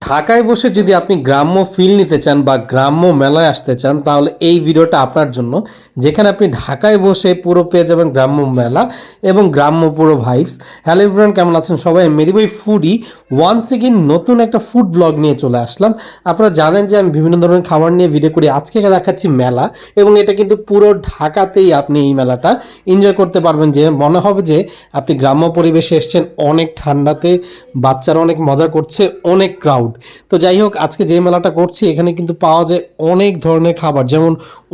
ঢাকায় বসে যদি আপনি গ্রাম্য ফিল নিতে চান বা গ্রাম্য মেলায় আসতে চান তাহলে এই ভিডিওটা আপনার জন্য, যেখানে আপনি ঢাকায় বসে পুরো পেয়ে যাবেন গ্রাম্য মেলা এবং গ্রাম্য পুরো ভাইবস। হ্যালো এভরিওয়ান, কেমন আছেন সবাই? মেদিবাই ফুডি ওয়ান্স এগেইন নতুন একটা ফুড ব্লগ নিয়ে চলে আসলাম। আপনারা জানেন যে আমি বিভিন্ন ধরনের খাবার নিয়ে ভিডিও করি। আজকে দেখাচ্ছি মেলা, এবং এটা কিন্তু পুরো ঢাকাতেই আপনি এই মেলাটা এনজয় করতে পারবেন। যে মনে হবে যে আপনি গ্রাম্য পরিবেশে এসছেন, অনেক ঠান্ডাতে, বাচ্চারা অনেক মজা করছে, অনেক ক্রাউড। তো যাই হোক, আজকে যে মেলাটা করছি এখানে কিন্তু পাওয়া যায় অনেক ধরনের খাবার, যেমন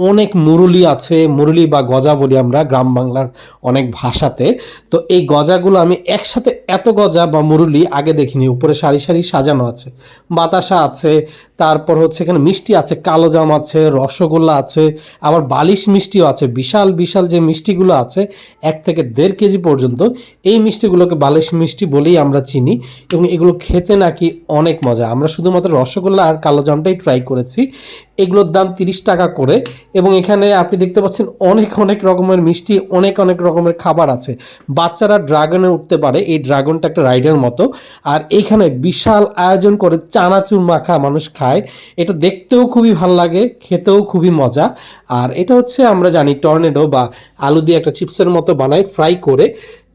অনেক মুরুলি আছে, মুরুলি বা গজা বলি আমরা গ্রাম বাংলার অনেক ভাষাতে। তো এই গজাগুলো আমি একসাথে, এত গজা বা মুরুলি আগে দেখিনি। উপরে সারি সারি সাজানো আছে, বাতাসা আছে, তারপর হচ্ছে এখানে মিষ্টি আছে, কালোজাম আছে, রসগোল্লা আছে, আবার বালিশ মিষ্টিও আছে। বিশাল বিশাল যে মিষ্টিগুলো আছে 1 থেকে 1.5 কেজি পর্যন্ত, এই মিষ্টিগুলোকে বালিশ মিষ্টি বলেই আমরা চিনি, এবং এগুলো খেতে নাকি অনেক মজা। আমরা শুধুমাত্র রসগোল্লা আর কালোজামটাই ট্রাই করেছি। এগুলোর দাম 30 টাকা করে, এবং এখানে আপনি দেখতে পাচ্ছেন অনেক অনেক রকমের মিষ্টি, অনেক অনেক রকমের খাবার আছে। বাচ্চারা ড্রাগনে উঠতে পারে, এই ড্রাগনটা একটা রাইডের মতো। আর এইখানে বিশাল আয়োজন করে চানাচুর মাখা মানুষ খায়। এটা দেখতেও খুবই ভালো লাগে, খেতেও খুবই মজা। আর এটা হচ্ছে আমরা জানি টর্নেডো বা আলু দিয়ে একটা চিপসের মতো বানায় ফ্রাই করে।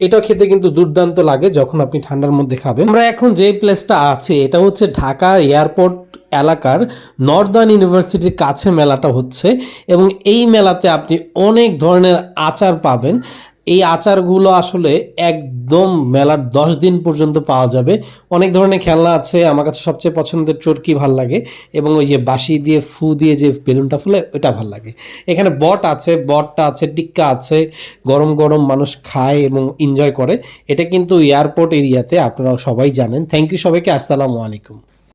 এটা খেতে কিন্তু দুর্দান্ত লাগে যখন আপনি ঠান্ডার মধ্যে খাবেন। আমরা এখন যে প্লেসটা আছে এটা হচ্ছে ঢাকা এয়ারপোর্ট এলাকার নর্দার্ন ইউনিভার্সিটির কাছে মেলাটা হচ্ছে, এবং এই মেলাতে আপনি অনেক ধরনের আচার পাবেন। এই আচারগুলো আসলে একদম মেলার 10 দিন পর্যন্ত পাওয়া যাবে। অনেক ধরনের খেলনা আছে, আমার কাছে সবচেয়ে পছন্দের চরকি ভাল লাগে, এবং ওই যে বাঁশি দিয়ে ফু দিয়ে যে বেলুনটা ফুলে ওইটা ভাল লাগে। এখানে বট আছে, বটটা আছে, টিক্কা আছে, গরম গরম মানুষ খায় এবং এনজয় করে। এটা কিন্তু এয়ারপোর্ট এরিয়াতে, আপনারা সবাই জানেন। থ্যাংক ইউ সবাইকে, আসসালামু আলাইকুম।